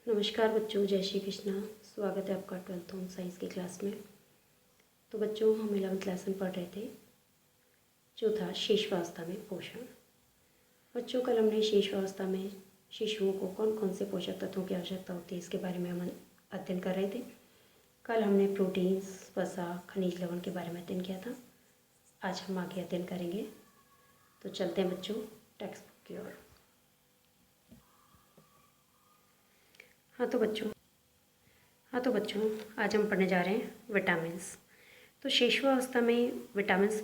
नमस्कार बच्चों, जय श्री कृष्णा। स्वागत है आपका 12th होम साइंस की क्लास में। तो बच्चों, हम 11th लेसन पढ़ रहे थे जो था शिशुअवस्था में पोषण। बच्चों, कल हमने शिशुअवस्था में शिशुओं को कौन कौन से पोषक तत्वों की आवश्यकता होती है इसके बारे में हम अध्ययन कर रहे थे। कल हमने प्रोटीन्स, वसा, खनिज लवण के बारे में अध्ययन किया था। आज हम आगे अध्ययन करेंगे। तो चलते हैं बच्चों टेक्स्ट बुक की ओर। हाँ तो बच्चों आज हम पढ़ने जा रहे हैं विटामिन्स। तो शिशुअवस्था में विटामिन्स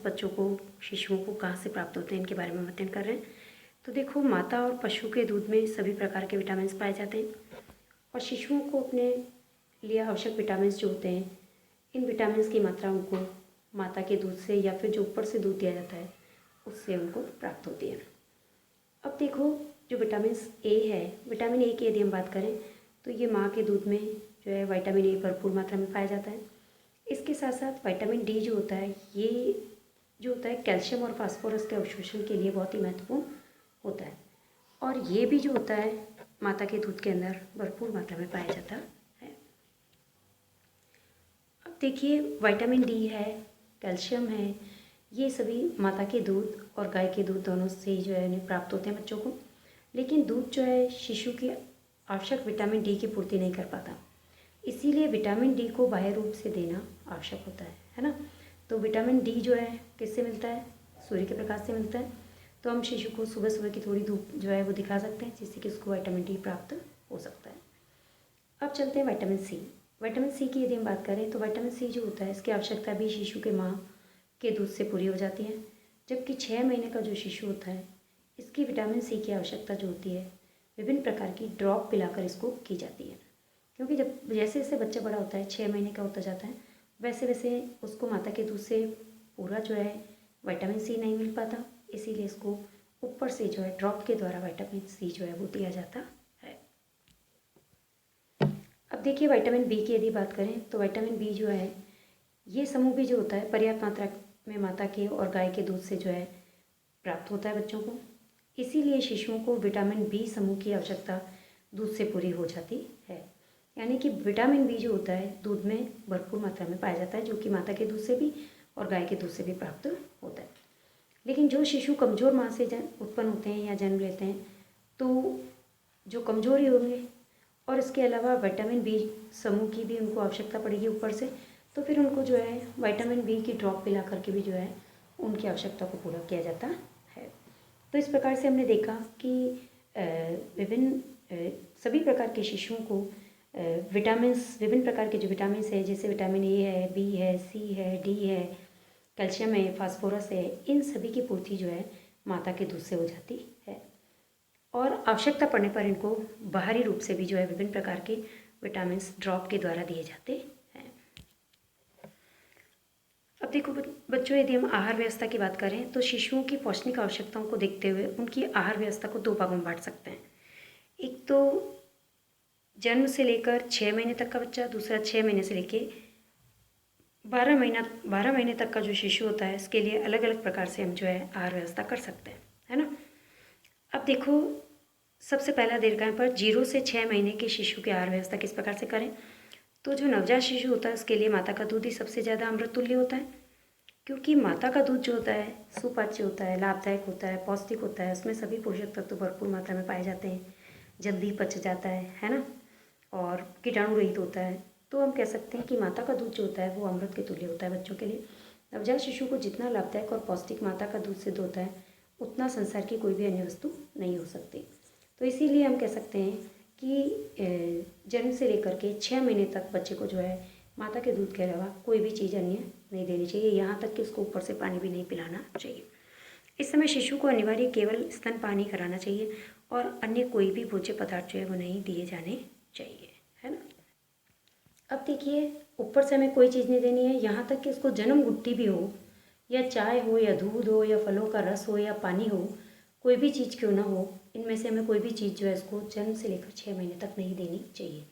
शिशुओं को कहाँ से प्राप्त होते हैं इनके बारे में हम अध्ययन कर रहे हैं। तो देखो, माता और पशु के दूध में सभी प्रकार के विटामिन्स पाए जाते हैं और शिशुओं को अपने लिए आवश्यक विटामिन्स जो होते हैं, इन विटामिन्स की मात्रा उनको माता के दूध से या फिर जो ऊपर से दूध दिया जाता है उससे उनको प्राप्त होती है। अब देखो, जो विटामिन्स ए है, विटामिन ए की यदि हम बात करें तो ये माँ के दूध में जो है विटामिन ए भरपूर मात्रा में पाया जाता है। इसके साथ साथ विटामिन डी जो होता है, ये जो होता है कैल्शियम और फास्फोरस के अवशोषण के लिए बहुत ही महत्वपूर्ण होता है और ये भी जो होता है माता के दूध के अंदर भरपूर मात्रा में पाया जाता है। अब देखिए, विटामिन डी है, कैल्शियम है, ये सभी माता के दूध और गाय के दूध दोनों से ही जो है इन्हें प्राप्त होते हैं बच्चों को। लेकिन दूध जो है शिशु की आवश्यक विटामिन डी की पूर्ति नहीं कर पाता, इसीलिए विटामिन डी को बाह्य रूप से देना आवश्यक होता है ना। तो विटामिन डी जो है किससे मिलता है? सूर्य के प्रकाश से मिलता है। तो हम शिशु को सुबह सुबह की थोड़ी धूप जो है वो दिखा सकते हैं, जिससे कि उसको विटामिन डी प्राप्त हो सकता है। अब चलते हैं विटामिन सी। विटामिन सी की यदि हम बात करें तो विटामिन सी जो होता है, इसकी आवश्यकता भी शिशु के माँ के दूध से पूरी हो जाती है। जबकि 6 महीने का जो शिशु होता है, इसकी विटामिन सी की आवश्यकता जो होती है विभिन्न प्रकार की ड्रॉप पिलाकर इसको की जाती है। क्योंकि जब जैसे जैसे बच्चा बड़ा होता है, 6 महीने का होता जाता है, वैसे वैसे उसको माता के दूध से पूरा जो है विटामिन सी नहीं मिल पाता, इसीलिए इसको ऊपर से जो है ड्रॉप के द्वारा विटामिन सी जो है वो दिया जाता है। अब देखिए, विटामिन बी की यदि बात करें तो विटामिन बी जो है, ये समूह भी जो होता है पर्याप्त मात्रा में माता के और गाय के दूध से जो है प्राप्त होता है बच्चों को। इसीलिए शिशुओं को विटामिन बी समूह की आवश्यकता दूध से पूरी हो जाती है। यानी कि विटामिन बी जो होता है दूध में भरपूर मात्रा में पाया जाता है, जो कि माता के दूध से भी और गाय के दूध से भी प्राप्त होता है। लेकिन जो शिशु कमज़ोर माँ से उत्पन्न होते हैं या जन्म लेते हैं, तो जो कमज़ोरी होंगे और इसके अलावा विटामिन बी समूह की भी उनको आवश्यकता पड़ेगी ऊपर से, तो फिर उनको जो है विटामिन बी की ड्रॉप पिला करके भी जो है उनकी आवश्यकता को पूरा किया जाता है। तो इस प्रकार से हमने देखा कि विभिन्न सभी प्रकार के शिशुओं को विभिन्न प्रकार के जो विटामिन है, जैसे विटामिन ए है, बी है, सी है, डी है, कैल्शियम है, फास्फोरस है, इन सभी की पूर्ति जो है माता के दूध से हो जाती है और आवश्यकता पड़ने पर इनको बाहरी रूप से भी जो है विभिन्न प्रकार के विटामिन ड्रॉप के द्वारा दिए जाते हैं। अब देखो बच्चों, यदि हम आहार व्यवस्था की बात करें तो शिशुओं की पौष्टिक आवश्यकताओं को देखते हुए उनकी आहार व्यवस्था को 2 भागों में बांट सकते हैं। एक तो जन्म से लेकर 6 महीने तक का बच्चा, दूसरा 6 महीने से लेकर 12 महीने तक का जो शिशु होता है, इसके लिए अलग अलग प्रकार से हम जो है आहार व्यवस्था कर सकते हैं, है ना। अब देखो, सबसे पहला देखा पर 0 से 6 महीने के शिशु की आहार व्यवस्था किस प्रकार से करें। तो जो नवजात शिशु होता है उसके लिए माता का दूध ही सबसे ज़्यादा अमृत तुल्य होता है, क्योंकि माता का दूध जो होता है सुपाच्य होता है, लाभदायक होता है, पौष्टिक होता है, उसमें सभी पोषक तत्व भरपूर मात्रा में पाए जाते हैं, जल्दी पच जाता है ना, और कीटाणु रहित होता है। तो हम कह सकते हैं कि माता का दूध जो होता है वो अमृत के तुल्य होता है बच्चों के लिए। नवजात शिशु को जितना लाभदायक और पौष्टिक माता का दूध सिद्ध होता है, उतना संसार की कोई भी अन्य वस्तु नहीं हो सकती। तो इसीलिए हम कह सकते हैं कि जन्म से लेकर के 6 महीने तक बच्चे को जो है माता के दूध के अलावा कोई भी चीज़ अन्य नहीं देनी चाहिए, यहाँ तक कि उसको ऊपर से पानी भी नहीं पिलाना चाहिए। इस समय शिशु को अनिवार्य केवल स्तन पानी कराना चाहिए और अन्य कोई भी भोज्य पदार्थ जो है वो नहीं दिए जाने चाहिए, है ना। अब देखिए, ऊपर से हमें कोई चीज़ नहीं देनी है, यहाँ तक कि उसको जन्म गुट्टी भी हो या चाय हो या दूध हो या फलों का रस हो या पानी हो, कोई भी चीज़ क्यों ना हो, इनमें से हमें कोई भी चीज़ जो है इसको जन्म से लेकर 6 महीने तक नहीं देनी चाहिए।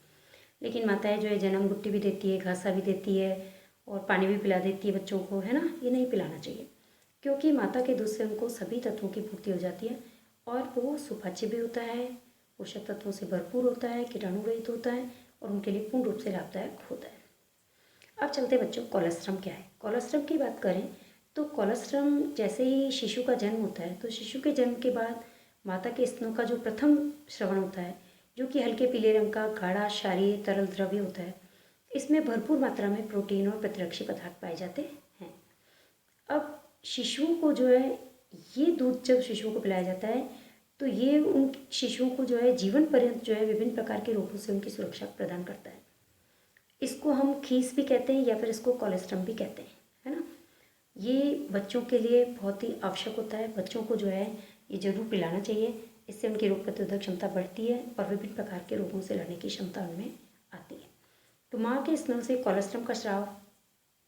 लेकिन माताएं जो है जन्म गुट्टी भी देती है, घासा भी देती है और पानी भी पिला देती है बच्चों को, है ना। ये नहीं पिलाना चाहिए, क्योंकि माता के दूध से उनको सभी तत्वों की पूर्ति हो जाती है और वो सुपाच्य भी होता है, पोषक तत्वों से भरपूर होता है, कीटाणु रहित होता है और उनके लिए पूर्ण रूप से लाभदायक होता है। अब चलते बच्चों, कोलेस्ट्रम क्या है। कोलेस्ट्रम की बात करें तो कोलेस्ट्रम जैसे ही शिशु का जन्म होता है तो शिशु के जन्म के बाद माता के स्तनों का जो प्रथम श्रवण होता है, जो कि हल्के पीले रंग का गाढ़ा क्षारीय तरल द्रव्य होता है, इसमें भरपूर मात्रा में प्रोटीन और प्रतिरक्षी पदार्थ पाए जाते हैं। अब शिशुओं को जो है ये दूध जब शिशुओं को पिलाया जाता है तो ये उन शिशुओं को जो है जीवन पर्यंत जो है विभिन्न प्रकार के रोगों से उनकी सुरक्षा प्रदान करता है। इसको हम खीस भी कहते हैं या फिर इसको कोलेस्ट्रम भी कहते हैं, है ना। ये बच्चों के लिए बहुत ही आवश्यक होता है। बच्चों को जो है ये जरूर पिलाना चाहिए। इससे उनकी रोग प्रतिरोधक क्षमता बढ़ती है और विभिन्न प्रकार के रोगों से लड़ने की क्षमता उनमें आती है। तो माँ के स्तनों से कोलेस्ट्रम का स्राव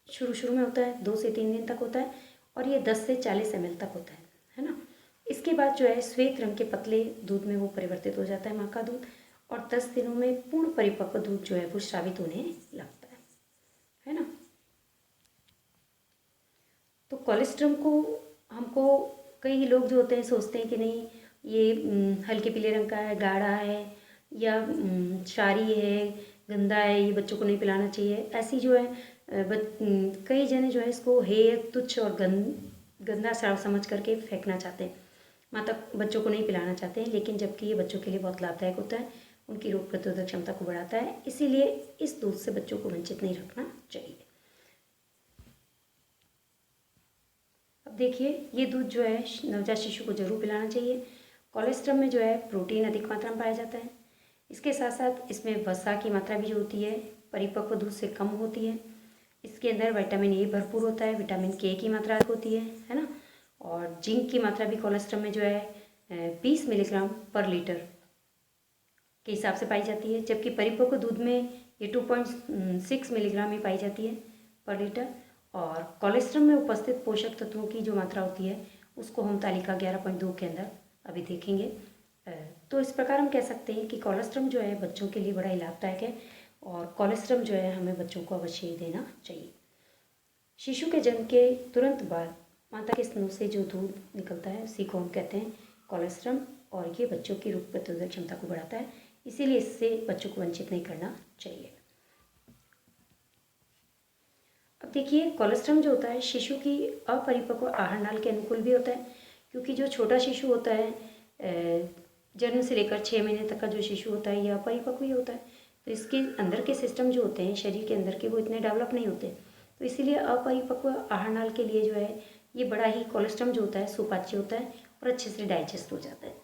शुरू में होता है, 2 से 3 दिन तक होता है और ये 10 से 40 ml तक होता है ना। इसके बाद जो है श्वेत रंग के पतले दूध में वो परिवर्तित हो जाता है माँ का दूध, और 10 दिनों में पूर्ण परिपक्व दूध जो है वो स्रावित होने लगता है ना। तो कोलेस्ट्रम को हमको कई लोग जो होते हैं सोचते हैं कि नहीं ये हल्के पीले रंग का है, गाढ़ा है या क्षारीय है, गंदा है, ये बच्चों को नहीं पिलाना चाहिए। ऐसी जो है कई जने जो है इसको हेय, तुच्छ और गंदा स्राव समझ करके फेंकना चाहते हैं, माता बच्चों को नहीं पिलाना चाहते हैं, लेकिन जबकि ये बच्चों के लिए बहुत लाभदायक होता है, उनकी रोग प्रतिरोधक क्षमता को बढ़ाता है। इसीलिए इस दूध से बच्चों को वंचित नहीं रखना चाहिए। अब देखिए, ये दूध जो है नवजात शिशु को जरूर पिलाना चाहिए। कोलेस्ट्रम में जो है प्रोटीन अधिक मात्रा में पाया जाता है। इसके साथ साथ इसमें वसा की मात्रा भी जो होती है परिपक्व दूध से कम होती है। इसके अंदर विटामिन ए भरपूर होता है, विटामिन के की मात्रा होती है ना। और जिंक की मात्रा भी कोलेस्ट्रम में जो है 20 मिलीग्राम पर लीटर के हिसाब से पाई जाती है, जबकि परिपक्व दूध में ये 2.6 मिलीग्राम ही पाई जाती है पर लीटर। और कोलेस्ट्रम में उपस्थित पोषक तत्वों की जो मात्रा होती है उसको हम तालिका 11.2 के अंदर अभी देखेंगे। तो इस प्रकार हम कह सकते हैं कि कोलेस्ट्रम जो है बच्चों के लिए बड़ा ही लाभदायक है और कोलेस्ट्रम जो है हमें बच्चों को अवश्य ही देना चाहिए। शिशु के जन्म के तुरंत बाद माता के स्तनों से जो दूध निकलता है उसी को हम कहते हैं कोलेस्ट्रम, और ये बच्चों की रोग प्रतिरोधक क्षमता को बढ़ाता है, इसीलिए इससे बच्चों को वंचित नहीं करना चाहिए। अब देखिए, कोलेस्ट्रम जो होता है शिशु की अपरिपक्व आहार नाल के अनुकूल भी होता है, क्योंकि जो छोटा शिशु होता है जन्म से लेकर 6 महीने तक का जो शिशु होता है यह अपरिपक्व ही होता है। तो इसके अंदर के सिस्टम जो होते हैं शरीर के अंदर के वो इतने डेवलप नहीं होते, तो इसीलिए अपरिपक्व आहार नाल के लिए जो है ये बड़ा ही कोलेस्ट्रम जो होता है सुपाच्य होता है और अच्छे से डाइजेस्ट हो जाता है।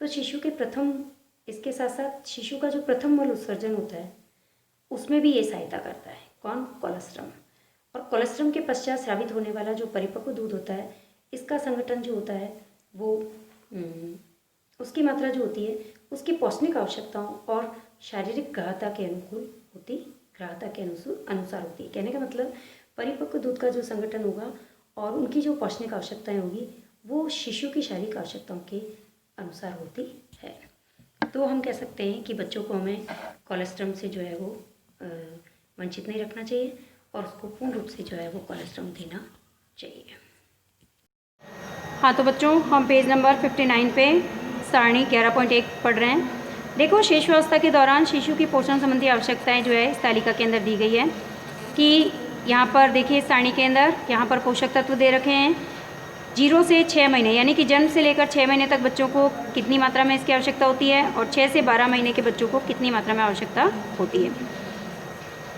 तो शिशु के प्रथम, इसके साथ साथ शिशु का जो प्रथम मल उत्सर्जन होता है उसमें भी ये सहायता करता है। कौन? कोलेस्ट्रम। और कोलेस्ट्रम के पश्चात स्रावित होने वाला जो परिपक्व दूध होता है इसका संगठन जो होता है वो उसकी मात्रा जो होती है उसकी पौष्टिक आवश्यकताओं और शारीरिक ग्राह्यता के अनुसार होती है। कहने का मतलब परिपक्व दूध का जो संगठन होगा और उनकी जो पौष्टिक आवश्यकताएं होगी वो शिशु की शारीरिक आवश्यकताओं के अनुसार होती है। तो हम कह सकते हैं कि बच्चों को हमें कोलेस्ट्रम से जो है वो वंचित नहीं रखना चाहिए और उसको पूर्ण रूप से जो है वो कोलेस्ट्रम देना चाहिए। हाँ, तो बच्चों हम पेज नंबर 59 पे सारणी 11.1 पढ़ रहे हैं। देखो, शिशुअवस्था के दौरान शिशु की पोषण संबंधी आवश्यकताएं जो है इस तालिका के अंदर दी गई है कि यहाँ पर देखिए सारणी के अंदर यहाँ पर पोषक तत्व दे रखे हैं। 0 से 6 महीने यानी कि जन्म से लेकर 6 महीने तक बच्चों को कितनी मात्रा में इसकी आवश्यकता होती है और 6 से 12 महीने के बच्चों को कितनी मात्रा में आवश्यकता होती है,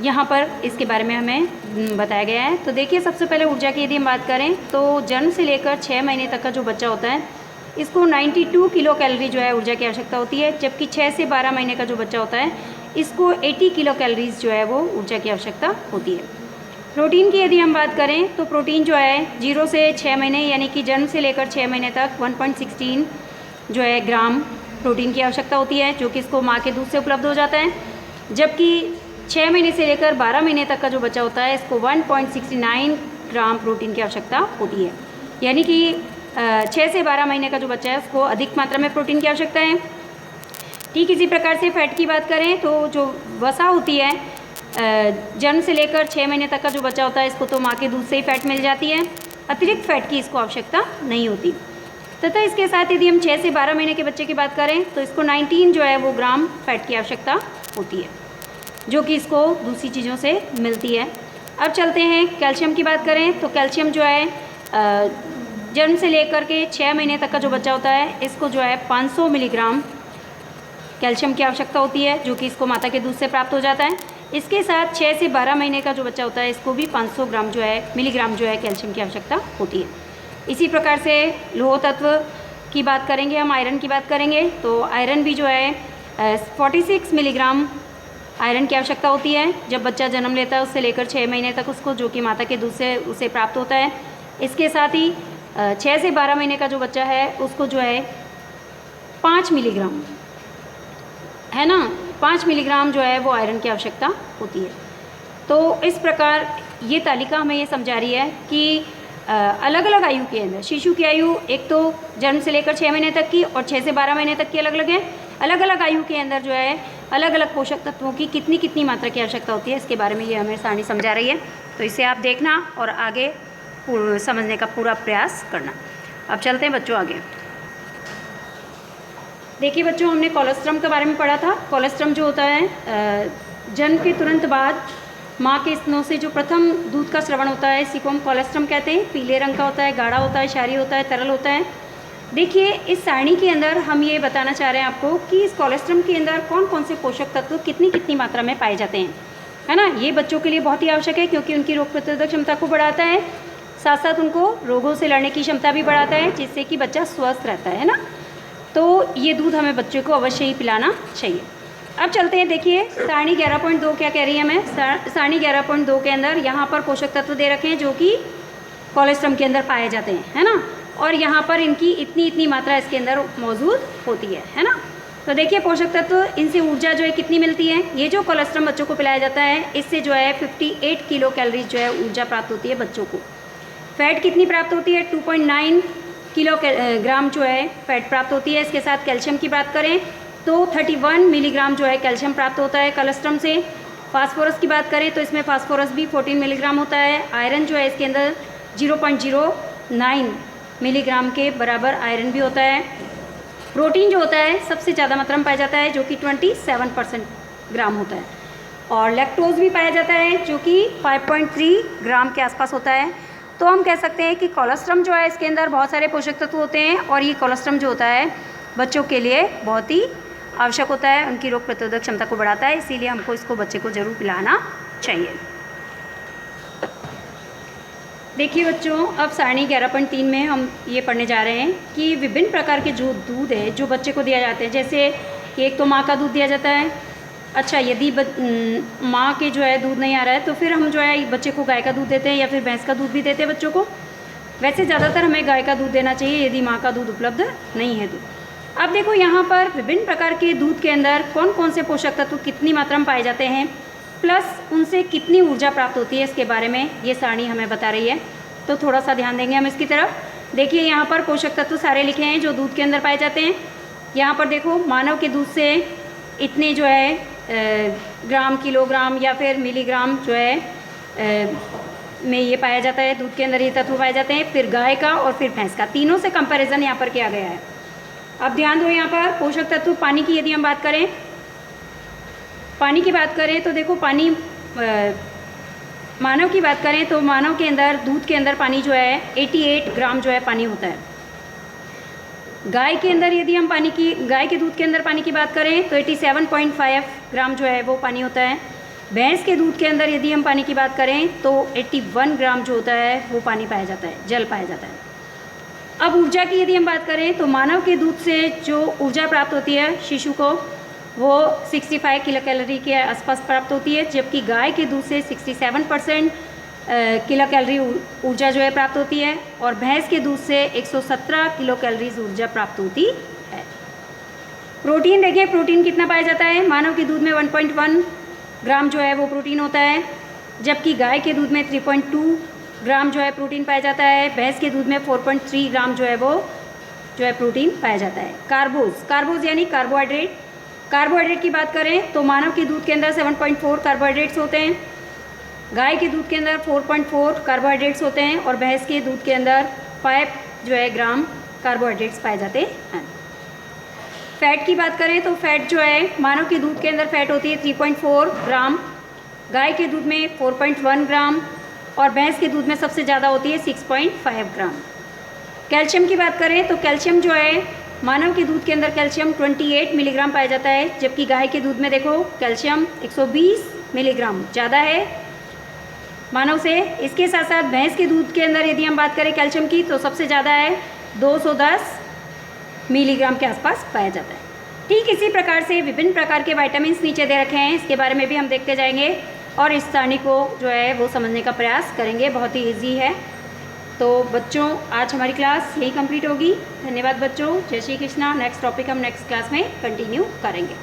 यहाँ पर इसके बारे में हमें बताया गया है। तो देखिए, सबसे पहले ऊर्जा की यदि हम बात करें तो जन्म से लेकर 6 महीने तक का जो बच्चा होता है इसको 92 किलो कैलोरी जो है ऊर्जा की आवश्यकता होती है, जबकि 6 से 12 महीने का जो बच्चा होता है इसको 80 किलो कैलोरीज जो है वो ऊर्जा की आवश्यकता होती है। प्रोटीन की यदि हम बात करें तो प्रोटीन जो है 0 से 6 महीने यानी कि जन्म से लेकर 6 महीने तक 1.16 जो है ग्राम प्रोटीन की आवश्यकता होती है, जो कि इसको माँ के दूध से उपलब्ध हो जाता है, जबकि 6 महीने से लेकर 12 महीने तक का जो बच्चा होता है इसको 1.69 ग्राम प्रोटीन की आवश्यकता होती है। यानी कि 6 से 12 महीने का जो बच्चा है उसको अधिक मात्रा में प्रोटीन की आवश्यकता है। ठीक इसी प्रकार से फैट की बात करें तो जो वसा होती है जन्म से लेकर 6 महीने तक का जो बच्चा होता है इसको तो माँ के दूध से ही फैट मिल जाती है, अतिरिक्त फैट की इसको आवश्यकता नहीं होती। तथा इसके साथ यदि हम 6 से 12 महीने के बच्चे की बात करें तो इसको 19 जो है वो ग्राम फैट की आवश्यकता होती है, जो कि इसको दूसरी चीज़ों से मिलती है। अब चलते हैं कैल्शियम की बात करें तो कैल्शियम जो है जन्म से लेकर के 6 महीने तक का जो बच्चा होता है इसको जो है 500 मिलीग्राम कैल्शियम की आवश्यकता होती है, जो कि इसको माता के दूध से प्राप्त हो जाता है। इसके साथ 6 से 12 महीने का जो बच्चा होता है इसको भी 500 ग्राम जो है मिलीग्राम जो है कैल्शियम की आवश्यकता होती है। इसी प्रकार से लोह तत्व की बात करेंगे, हम आयरन की बात करेंगे तो आयरन भी जो है 46 मिलीग्राम आयरन की आवश्यकता होती है जब बच्चा जन्म लेता है उससे लेकर 6 महीने तक उसको, जो कि माता के दूध से उसे प्राप्त होता है। इसके साथ ही 6 से 12 महीने का जो बच्चा है उसको जो है 5 मिलीग्राम है ना, 5 मिलीग्राम जो है वो आयरन की आवश्यकता होती है। तो इस प्रकार ये तालिका हमें ये समझा रही है कि अलग अलग आयु के अंदर शिशु की आयु एक तो जन्म से लेकर 6 महीने तक की और 6 से 12 महीने तक की अलग अलग है। अलग अलग आयु के अंदर जो है अलग अलग पोषक तत्वों की कितनी कितनी मात्रा की आवश्यकता होती है, इसके बारे में ये हमें सारणी समझा रही है। तो इसे आप देखना और आगे समझने का पूरा प्रयास करना। अब चलते हैं बच्चों आगे। देखिए बच्चों, हमने कोलेस्ट्रम के बारे में पढ़ा था। कोलेस्ट्रम जो होता है जन्म के तुरंत बाद माँ के स्तनों से जो प्रथम दूध का स्रवण होता है इसी को हम कोलेस्ट्रम कहते हैं। पीले रंग का होता है, गाढ़ा होता है, क्षारीय होता है, तरल होता है। देखिए इस सारणी के अंदर हम ये बताना चाह रहे हैं आपको कि इस कोलेस्ट्रम के अंदर कौन कौन से पोषक तत्व कितनी कितनी मात्रा में पाए जाते हैं, है ना। ये बच्चों के लिए बहुत ही आवश्यक है क्योंकि उनकी रोग प्रतिरोधक क्षमता को बढ़ाता है, साथ साथ उनको रोगों से लड़ने की क्षमता भी बढ़ाता है, जिससे कि बच्चा स्वस्थ रहता है ना। तो ये दूध हमें बच्चे को अवश्य ही पिलाना चाहिए। अब चलते हैं, देखिए सारणी 11.2 क्या कह रही है हमें। सारणी 11.2 के अंदर यहाँ पर पोषक तत्व दे रखे हैं जो कि कोलेस्ट्रम के अंदर पाए जाते हैं, है ना। और यहाँ पर इनकी इतनी इतनी मात्रा इसके अंदर मौजूद होती है ना। तो देखिए पोषक तत्व, इनसे ऊर्जा जो है कितनी मिलती है। ये जो कोलेस्ट्रम बच्चों को पिलाया जाता है इससे जो है 58 किलो कैलोरीज जो है ऊर्जा प्राप्त होती है बच्चों को। फैट कितनी प्राप्त होती है, 2.9 किलो ग्राम जो है फैट प्राप्त होती है। इसके साथ कैल्शियम की बात करें तो 31 मिलीग्राम जो है कैल्शियम प्राप्त होता है कोलेस्ट्रम से। फास्फोरस की बात करें तो इसमें फास्फोरस भी 14 मिलीग्राम होता है। आयरन जो है इसके अंदर 0.09 मिलीग्राम के बराबर आयरन भी होता है। प्रोटीन जो होता है सबसे ज़्यादा मात्रा में पाया जाता है जो कि 27% ग्राम होता है। और लैक्टोज भी पाया जाता है जो कि 5.3 ग्राम के आसपास होता है। तो हम कह सकते हैं कि कोलेस्ट्रम जो है इसके अंदर बहुत सारे पोषक तत्व होते हैं और ये कोलेस्ट्रम जो होता है बच्चों के लिए बहुत ही आवश्यक होता है, उनकी रोग प्रतिरोधक क्षमता को बढ़ाता है, इसीलिए हमको इसको बच्चे को ज़रूर पिलाना चाहिए। देखिए बच्चों, अब सारणी 11.3 में हम ये पढ़ने जा रहे हैं कि विभिन्न प्रकार के जो दूध है जो बच्चे को दिया जाते हैं, जैसे कि एक तो माँ का दूध दिया जाता है। अच्छा, यदि माँ के जो है दूध नहीं आ रहा है तो फिर हम जो है बच्चे को गाय का दूध देते हैं या फिर भैंस का दूध भी देते हैं बच्चों को। वैसे ज़्यादातर हमें गाय का दूध देना चाहिए यदि माँ का दूध उपलब्ध नहीं है तो। अब देखो यहाँ पर विभिन्न प्रकार के दूध के अंदर कौन कौन से पोषक तत्व कितनी मात्रा में पाए जाते हैं, प्लस उनसे कितनी ऊर्जा प्राप्त होती है, इसके बारे में ये सारणी हमें बता रही है। तो थोड़ा सा ध्यान देंगे हम इसकी तरफ। देखिए यहाँ पर पोषक तत्व सारे लिखे हैं जो दूध के अंदर पाए जाते हैं। यहाँ पर देखो मानव के दूध से इतने जो है ग्राम, किलोग्राम या फिर मिलीग्राम जो है में ये पाया जाता है, दूध के अंदर ये तत्व पाए जाते हैं। फिर गाय का और फिर भैंस का, तीनों से कंपैरिजन यहाँ पर किया गया है। अब ध्यान दो यहाँ पर पोषक तत्व पानी की यदि हम बात करें, पानी की बात करें तो देखो पानी, मानव की बात करें तो मानव के अंदर दूध के अंदर पानी जो है 88 ग्राम जो है पानी होता है। गाय के अंदर यदि हम गाय के दूध के अंदर पानी की बात करें तो 87.5 ग्राम जो है वो पानी होता है। भैंस के दूध के अंदर यदि हम पानी की बात करें तो 81 ग्राम जो होता है वो पानी पाया जाता है, जल पाया जाता है। अब ऊर्जा की यदि हम बात करें तो मानव के दूध से जो ऊर्जा प्राप्त होती है शिशु को वो 65 किलो कैलोरी के आसपास प्राप्त होती है, जबकि गाय के दूध से 67% किलो कैलोरी ऊर्जा जो है प्राप्त होती है और भैंस के दूध से 117 किलो कैलोरीज ऊर्जा प्राप्त होती है। प्रोटीन देखिए, प्रोटीन कितना पाया जाता है। मानव के दूध में 1.1 ग्राम जो है वो प्रोटीन होता है, जबकि गाय के दूध में 3.2 ग्राम जो है प्रोटीन पाया जाता है। भैंस के दूध में 4.3 ग्राम जो है वो जो है प्रोटीन पाया जाता है। कार्बोज यानी कार्बोहाइड्रेट की बात करें तो मानव के दूध के अंदर 7.4 कार्बोहाइड्रेट्स होते हैं, गाय के दूध के अंदर 4.4 कार्बोहाइड्रेट्स होते हैं और भैंस के दूध के अंदर 5 जो है ग्राम कार्बोहाइड्रेट्स पाए जाते हैं। फैट की बात करें तो फैट जो है मानव के दूध के अंदर फैट होती है 3.4 ग्राम, गाय के दूध में 4.1 ग्राम और भैंस के दूध में सबसे ज़्यादा होती है 6.5 ग्राम। कैल्शियम की बात करें तो कैल्शियम जो है मानव के दूध के अंदर कैल्शियम 28 मिलीग्राम पाया जाता है, जबकि गाय के दूध में देखो कैल्शियम 120 मिलीग्राम ज़्यादा है मानव से। इसके साथ साथ भैंस के दूध के अंदर यदि हम बात करें कैल्शियम की तो सबसे ज़्यादा है 210 मिलीग्राम के आसपास पाया जाता है। ठीक इसी प्रकार से विभिन्न प्रकार के विटामिन्स नीचे दे रखे हैं, इसके बारे में भी हम देखते जाएंगे और इस सारणी को जो है वो समझने का प्रयास करेंगे। बहुत ही ईजी है। तो बच्चों आज हमारी क्लास यही कंप्लीट होगी। धन्यवाद बच्चों, जय श्री कृष्णा। नेक्स्ट टॉपिक हम नेक्स्ट क्लास में कंटिन्यू करेंगे।